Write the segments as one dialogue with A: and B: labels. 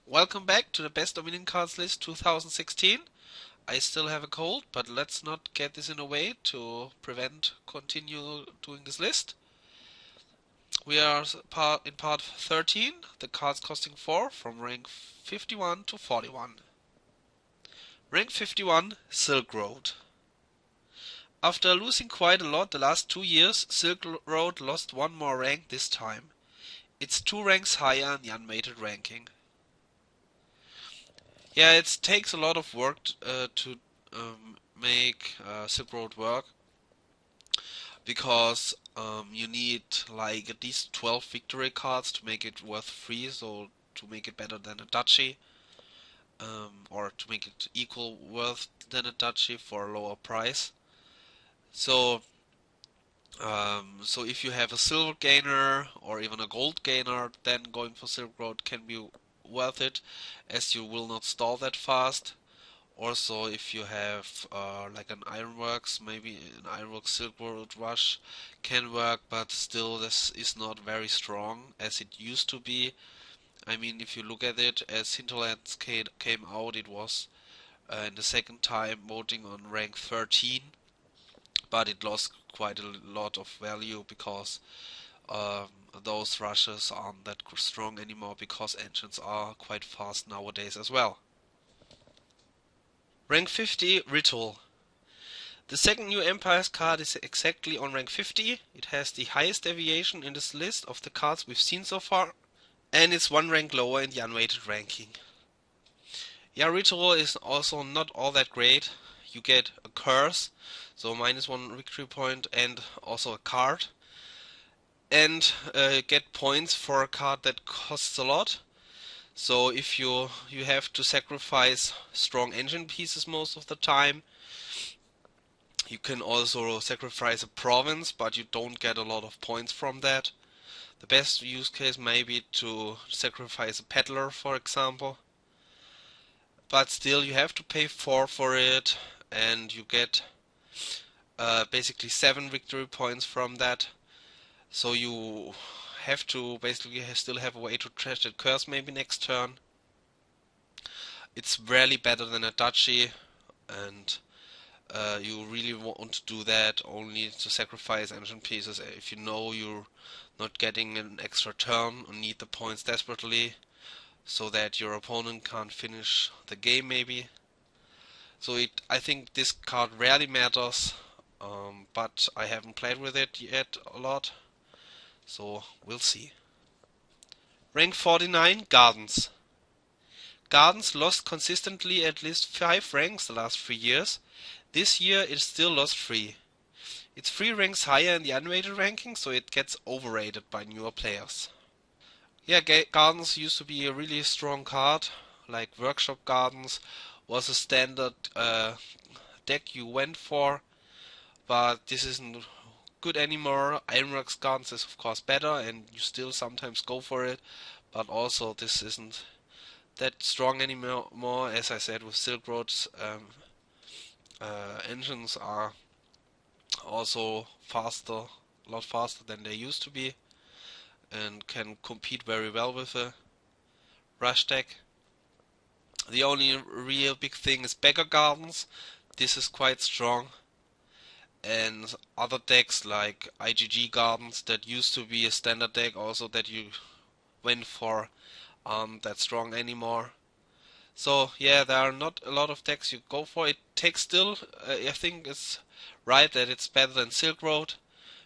A: Welcome back to the Best Dominion Cards list 2016. I still have a cold, but let's not get this in a way to prevent continue doing this list. We are in part 13, the cards costing 4 from rank 51 to 41. Rank 51, Silk Road. After losing quite a lot the last 2 years, Silk Road lost one more rank this time. It's 2 ranks higher in the unweighted ranking. Yeah, it takes a lot of work to make Silk Road work because you need like at least 12 victory cards to make it worth 3, so to make it better than a duchy, or to make it equal worth than a duchy for a lower price. So, so if you have a silver gainer or even a gold gainer, then going for Silk Road can be worth it, as you will not stall that fast. Also, if you have like an Ironworks, maybe an Ironworks Silk Road Rush can work, but still this is not very strong as it used to be. I mean, if you look at it, as Hinterlands came out, it was in the second time voting on rank 13, but it lost quite a lot of value because um, those rushes aren't that strong anymore because engines are quite fast nowadays as well. Rank 50, Ritual. The second New Empires card is exactly on rank 50. It has the highest deviation in this list of the cards we've seen so far, and it's 1 rank lower in the unweighted ranking. Yeah, Ritual is also not all that great. You get a curse, so -1 victory point, and also a card, and get points for a card that costs a lot. So if you have to sacrifice strong engine pieces most of the time. You can also sacrifice a province, but you don't get a lot of points from that. The best use case may be to sacrifice a peddler, for example. But still, you have to pay 4 for it, and you get basically 7 victory points from that. So you have to basically still have a way to trash that curse maybe next turn. It's rarely better than a duchy, and you really want to do that only to sacrifice engine pieces if you know you're not getting an extra turn and need the points desperately so that your opponent can't finish the game maybe. So I think this card rarely matters, but I haven't played with it yet a lot, so we'll see. Rank 49, Gardens. Gardens lost consistently at least 5 ranks the last 3 years. This year it still lost 3. It's 3 ranks higher in the unrated ranking, so it gets overrated by newer players. Yeah, Gardens used to be a really strong card, like Workshop Gardens was a standard deck you went for, but this isn't good anymore. Ironworks Gardens is of course better, and you still sometimes go for it, but also this isn't that strong anymore. As I said, with Silk Road's engines are also faster, a lot faster than they used to be, and can compete very well with a rush deck. The only real big thing is Beggar Gardens. This is quite strong, and other decks like IGG Gardens that used to be a standard deck also that you went for aren't that strong anymore. So yeah, there are not a lot of decks you go for. It takes still, I think it's right that it's better than Silk Road,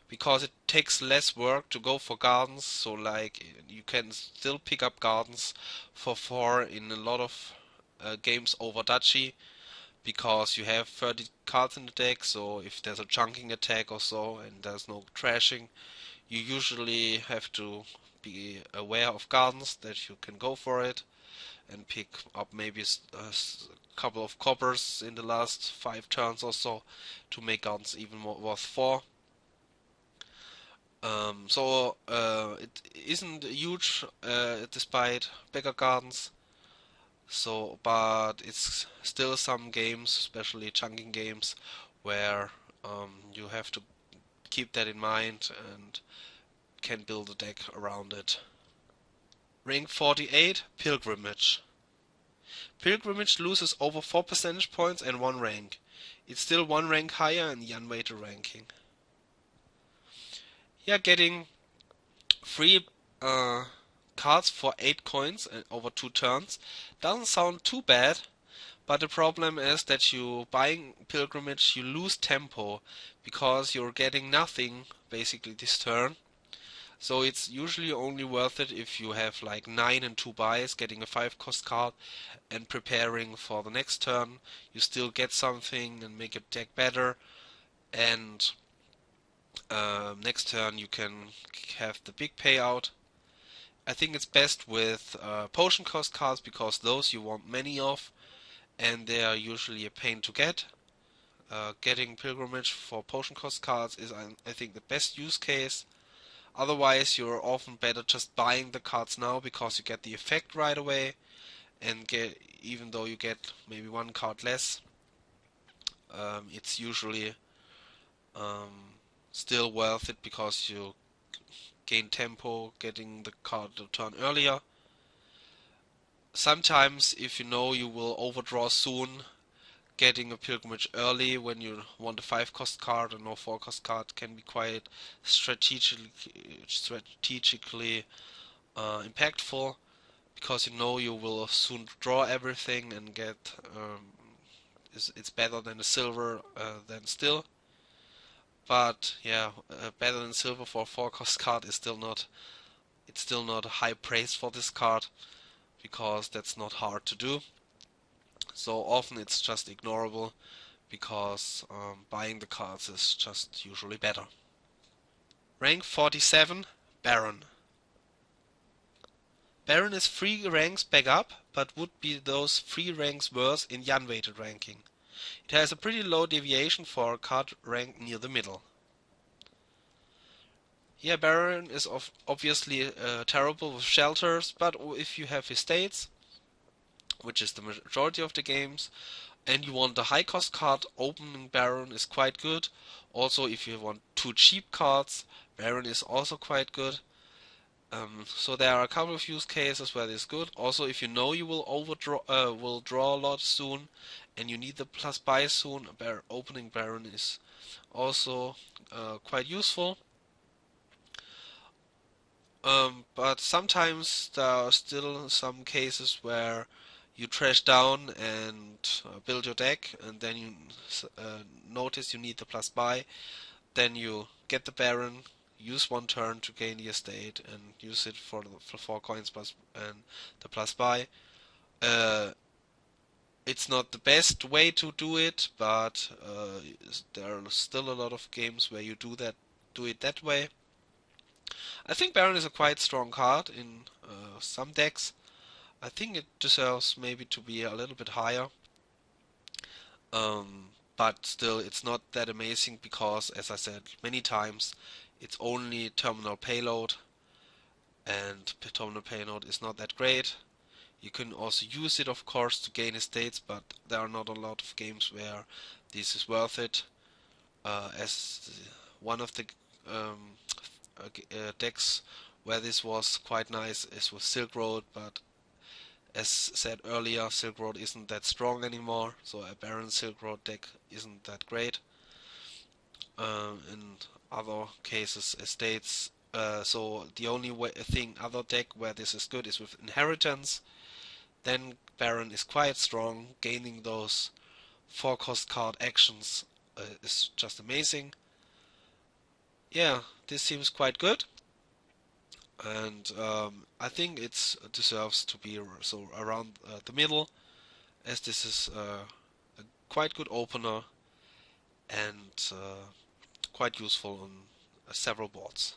A: because it takes less work to go for gardens, so like you can still pick up gardens for 4 in a lot of games over duchy, because you have 30 cards in the deck, so if there's a chunking attack or so and there's no trashing, you usually have to be aware of gardens that you can go for it and pick up maybe a couple of coppers in the last 5 turns or so to make gardens even more worth 4. So it isn't huge despite Beggar Gardens. So, but it's still some games, especially chunking games, where you have to keep that in mind and can build a deck around it. Ring 48, Pilgrimage. Pilgrimage loses over 4 percentage points and 1 rank. It's still 1 rank higher in the unweighted ranking. Yeah, getting free cards for 8 coins over 2 turns doesn't sound too bad, but the problem is that you buying Pilgrimage, you lose tempo because you're getting nothing basically this turn. So it's usually only worth it if you have like 9 and 2 buys, getting a 5 cost card and preparing for the next turn. You still get something and make your deck better, and next turn you can have the big payout. I think it's best with potion cost cards because those you want many of and they are usually a pain to get. Getting Pilgrimage for potion cost cards is, I think, the best use case. Otherwise, you're often better just buying the cards now because you get the effect right away, and even though you get maybe 1 card less, it's usually still worth it because you gain tempo getting the card to turn earlier. Sometimes, if you know you will overdraw soon, getting a Pilgrimage early when you want a 5 cost card and no 4 cost card can be quite strategically impactful, because you know you will soon draw everything and get it's better than a silver than still. But yeah, better than silver for a 4 cost card is still not, it's still not high praise for this card, because that's not hard to do. So often it's just ignorable because buying the cards is just usually better. Rank 47, Baron. Baron is 3 ranks back up, but would be those 3 ranks worse in the unweighted ranking. It has a pretty low deviation for a card ranked near the middle. Yeah, Baron is obviously terrible with shelters, but if you have estates, which is the majority of the games, and you want a high cost card, opening Baron is quite good. Also, if you want 2 cheap cards, Baron is also quite good. So there are a couple of use cases where this is good. Also, if you know you will draw a lot soon, and you need the plus buy soon, opening Baron is also quite useful. But sometimes there are still some cases where you trash down and build your deck, and then you notice you need the plus buy. Then you get the Baron, use 1 turn to gain the estate, and use it for 4 coins plus and the plus buy. It's not the best way to do it, but there are still a lot of games where you do it that way. I think Baron is a quite strong card in some decks. I think it deserves maybe to be a little bit higher. But still, it's not that amazing because, as I said many times, it's only terminal payload, and terminal payload is not that great. You can also use it, of course, to gain estates, but there are not a lot of games where this is worth it. As one of the decks where this was quite nice is with Silk Road, but as said earlier, Silk Road isn't that strong anymore, so a Baron Silk Road deck isn't that great. In other cases, estates. So the only other deck where this is good is with Inheritance. Then Baron is quite strong. Gaining those 4 cost card actions is just amazing. Yeah, this seems quite good, and I think it deserves to be so around the middle, as this is a quite good opener and quite useful on several boards.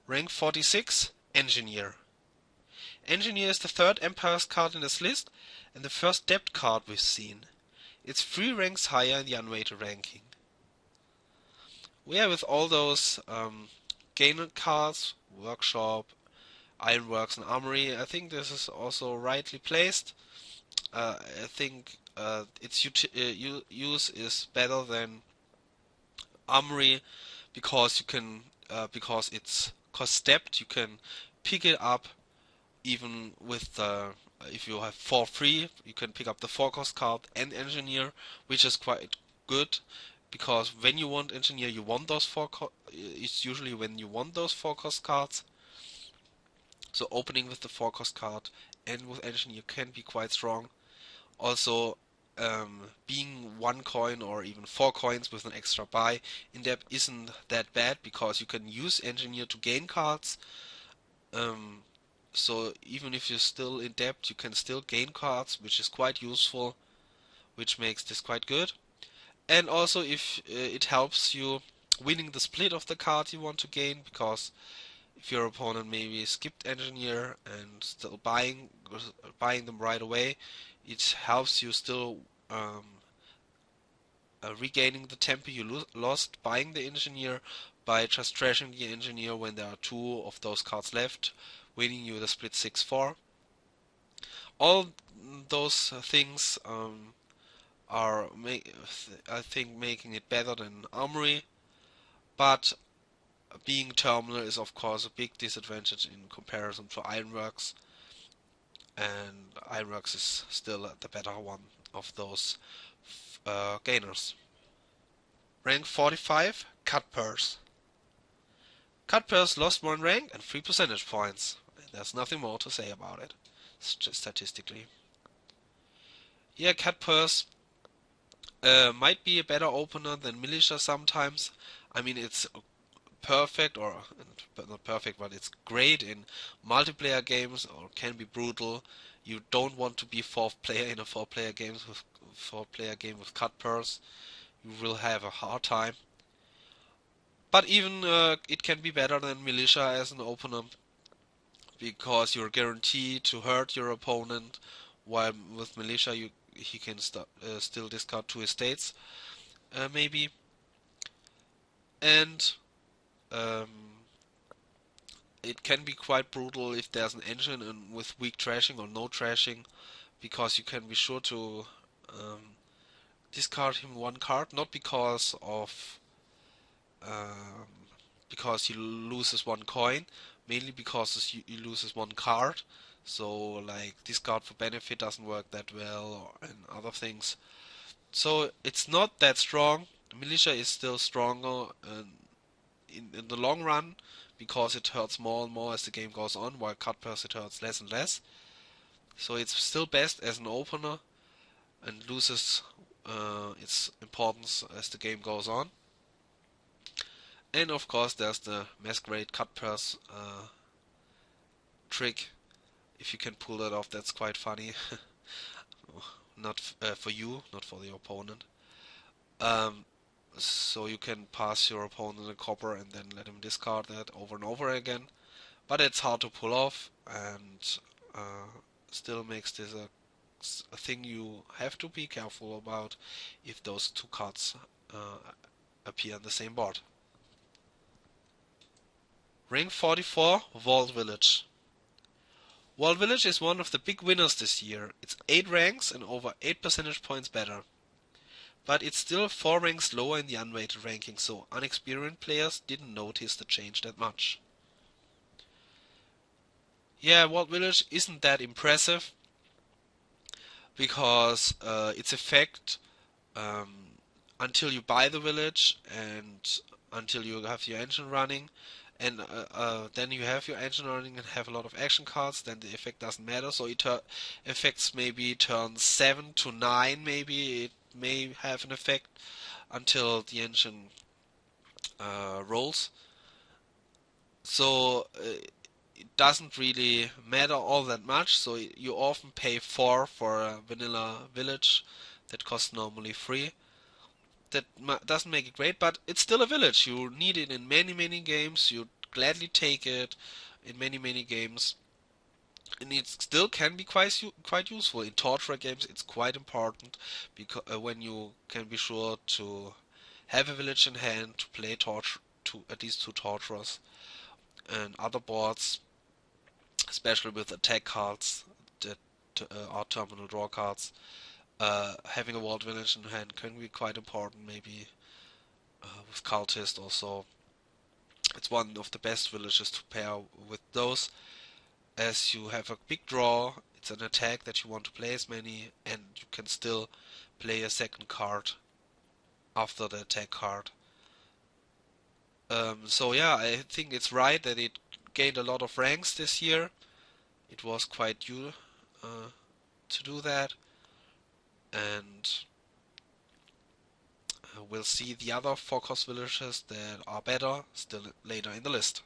A: Rank 46, Engineer. Engineer is the 3rd Empire's card in this list and the first depth card we've seen. It's 3 ranks higher in the unweighted ranking. We are with all those gainer cards, Workshop, Ironworks and Armory. I think this is also rightly placed. I think its use is better than Armory because you can because it's cost stepped. You can pick it up even with the if you have 4-3, you can pick up the 4-cost card and Engineer, which is quite good, because when you want Engineer, you want those it's usually when you want those 4-cost cards. So opening with the 4-cost card and with Engineer can be quite strong. Also, being 1 coin or even 4 coins with an extra buy in depth isn't that bad, because you can use Engineer to gain cards. Um, so even if you're still in debt, you can still gain cards, which is quite useful, which makes this quite good. And also, if it helps you winning the split of the card you want to gain, because if your opponent maybe skipped Engineer and still buying them right away, it helps you still regaining the tempo you lost buying the Engineer by just trashing the Engineer when there are 2 of those cards left, winning you the split 6-4. All those things are, I think, making it better than Armory, but being Terminal is of course a big disadvantage in comparison to Ironworks, and Ironworks is still the better one of those gainers. Rank 45, Cut Purse. Cut Purse lost 1 rank and 3 percentage points. There's nothing more to say about it, statistically. Yeah, Cut Purse might be a better opener than Militia sometimes. I mean, it's perfect, or not perfect, but it's great in multiplayer games, or can be brutal. You don't want to be 4th player in a 4-player game with Cut Purse. You will have a hard time. But even it can be better than Militia as an opener, because you're guaranteed to hurt your opponent, while with Militia he can still discard 2 estates, maybe. And um, it can be quite brutal if there's an engine and with weak trashing or no trashing, because you can be sure to discard him 1 card, not um, because he loses 1 coin, mainly because he loses 1 card. So like discard for benefit doesn't work that well, and other things. So it's not that strong. Militia is still stronger in the long run, because it hurts more and more as the game goes on, while Cut Purse it hurts less and less. So it's still best as an opener, and loses its importance as the game goes on. And of course there's the Masquerade Cut Purse trick. If you can pull that off, that's quite funny. Not for you, not for the opponent. Um, so you can pass your opponent a copper and then let him discard that over and over again. But it's hard to pull off, and still makes this a thing you have to be careful about if those 2 cards appear on the same board. Ring 44, Vault Village. Vault Village is one of the big winners this year. It's 8 ranks and over 8 percentage points better. But it's still 4 ranks lower in the unweighted ranking, so unexperienced players didn't notice the change that much. Yeah, Vault Village isn't that impressive, because its effect until you buy the village and until you have your engine running, and then you have your engine running and have a lot of action cards, then the effect doesn't matter. So it affects maybe turn 7 to 9, maybe it may have an effect until the engine rolls. So it doesn't really matter all that much, so you often pay 4 for a vanilla village that costs normally 3. That doesn't make it great, but it's still a village. You need it in many games. You gladly take it in many games, and it still can be quite useful in torture games. It's quite important, because when you can be sure to have a village in hand to play torture to at least 2 torturers, and other boards, especially with attack cards that are terminal draw cards. Having a walled village in hand can be quite important, maybe with cultist also. It's one of the best villages to pair with those. as you have a big draw. It's an attack that you want to play as many, and you can still play a second card after the attack card. So yeah, I think it's right that it gained a lot of ranks this year. It was quite due to do that, and we'll see the other 4-cost villages that are better still later in the list.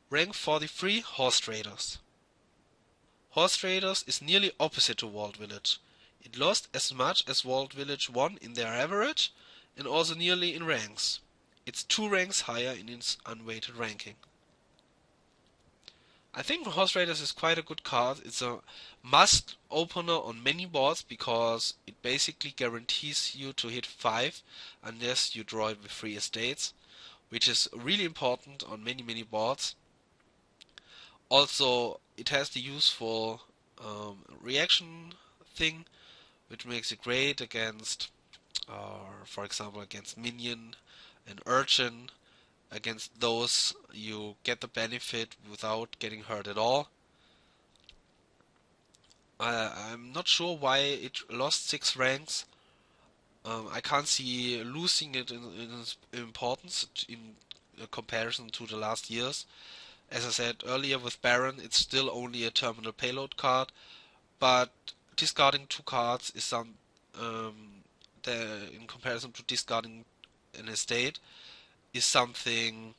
A: Rank 43, Horse Traders. Horse Traders is nearly opposite to Walled Village. It lost as much as Walled Village won in their average, and also nearly in ranks. It's 2 ranks higher in its unweighted ranking. I think Horse Raiders is quite a good card. It's a must opener on many boards because it basically guarantees you to hit 5 unless you draw it with 3 estates, which is really important on many boards. Also, it has the useful reaction thing, which makes it great against, for example, against Minion and Urchin. Against those, you get the benefit without getting hurt at all. I'm not sure why it lost 6 ranks. I can't see losing it in importance in comparison to the last years. As I said earlier, with Baron, it's still only a terminal payload card, but discarding 2 cards is in comparison to discarding an estate, is something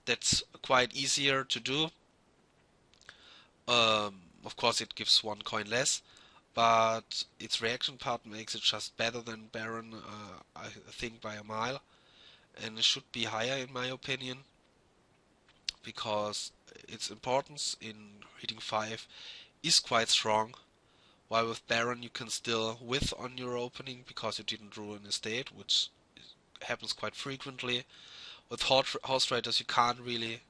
A: that's quite easier to do. Of course, it gives 1 coin less, but its reaction part makes it just better than Baron, I think, by a mile, and it should be higher in my opinion, because its importance in hitting 5 is quite strong, while with Baron you can still with on your opening because you didn't draw an estate, which happens quite frequently. With Horse Raiders you can't really,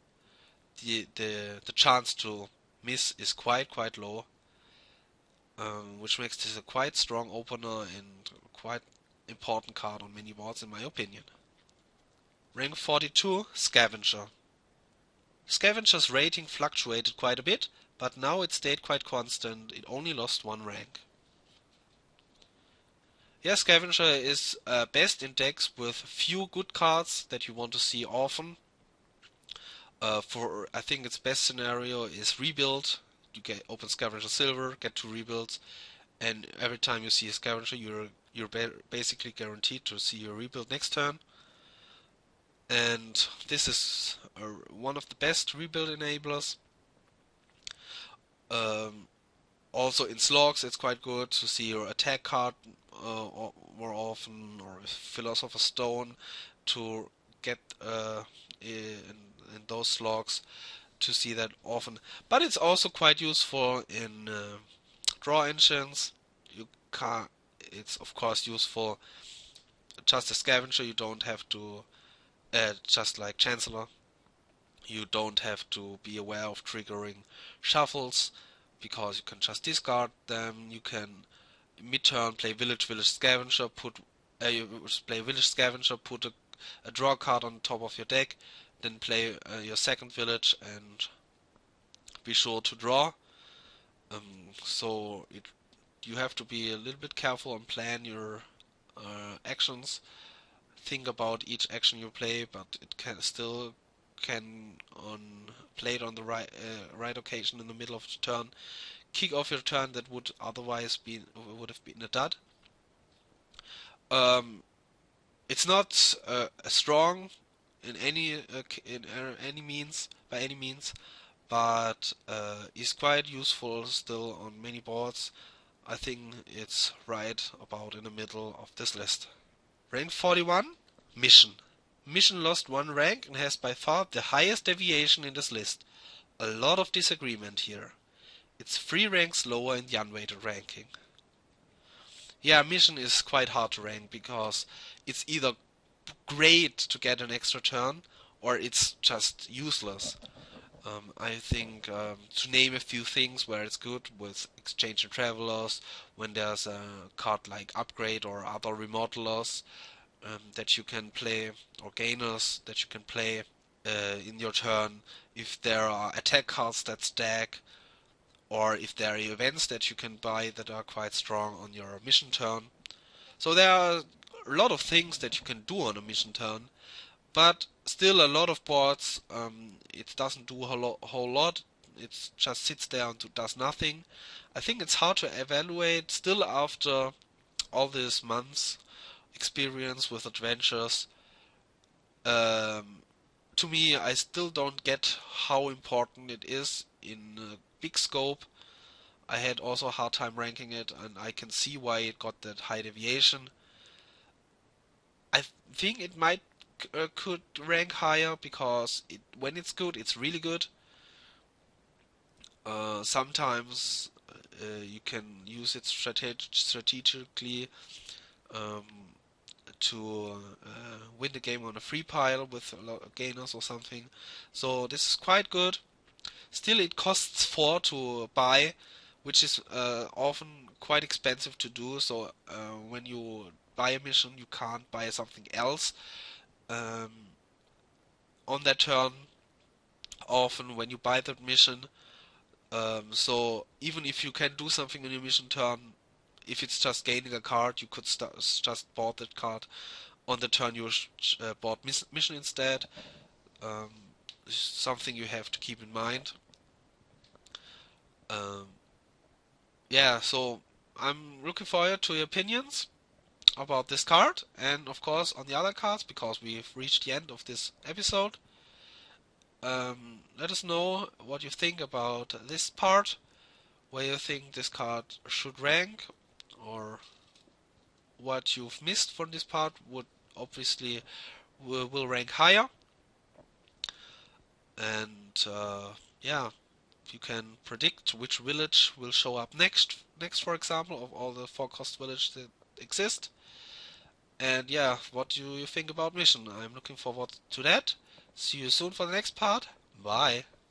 A: the chance to miss is quite low, which makes this a quite strong opener and quite important card on many boards in my opinion. Rank 42, Scavenger. Scavenger's rating fluctuated quite a bit, but now it stayed quite constant. It only lost 1 rank. Yeah, Scavenger is best in decks with few good cards that you want to see often. I think its best scenario is rebuild. You get open Scavenger Silver, get 2 rebuilds, and every time you see a Scavenger, you're basically guaranteed to see your rebuild next turn. And this is one of the best rebuild enablers. Also in slogs, it's quite good to see your attack card more often, or Philosopher's Stone to get in those slogs to see that often. But it's also quite useful in draw engines. You can It's of course useful just as Scavenger. You don't have to just like Chancellor. You don't have to be aware of triggering shuffles because you can just discard them. You can mid-turn play Village Scavenger, put a draw card on top of your deck, then play your second village and be sure to draw. So you have to be a little bit careful and plan your actions. Think about each action you play, but it can play it on the right occasion in the middle of the turn, kick off your turn that would otherwise would have been a dud. It's not strong in any means by any means, but is quite useful still on many boards. I think it's right about in the middle of this list. Rank 41, Mission. Mission lost 1 rank and has by far the highest deviation in this list. A lot of disagreement here. It's 3 ranks lower in the unweighted ranking. Yeah, Mission is quite hard to rank because it's either great to get an extra turn or it's just useless. I think to name a few things where it's good with Exchange and Travelers, when there's a card like Upgrade or other Remodelers that you can play, or Gainers that you can play. in your turn, if there are attack cards that stack, or if there are events that you can buy that are quite strong on your mission turn. So there are a lot of things that you can do on a mission turn, but still a lot of boards, it doesn't do a whole lot. It just sits there and does nothing. I think it's hard to evaluate still after all these months experience with adventures. Um, to me, I still don't get how important it is in a big scope. I had also a hard time ranking it, and I can see why it got that high deviation. I think it might could rank higher because when it's good, it's really good. Sometimes you can use it strategically um, to win the game on a free pile with a lot of gainers or something. So this is quite good. Still, it costs 4 to buy, which is often quite expensive to do. So when you buy a mission, you can't buy something else um, on that turn. Often, when you buy that mission, so even if you can do something in your mission turn, if it's just gaining a card, you could just bought that card on the turn you bought mission instead. Um, Something you have to keep in mind. Um, yeah, so I'm looking forward to your opinions about this card and of course on the other cards because we've reached the end of this episode. Let us know what you think about this part, where you think this card should rank, or what you've missed from this part would obviously will rank higher. And yeah, you can predict which village will show up next, for example, of all the 4-cost villages that exist. And yeah, what do you think about mission? I'm looking forward to that. See you soon for the next part. Bye.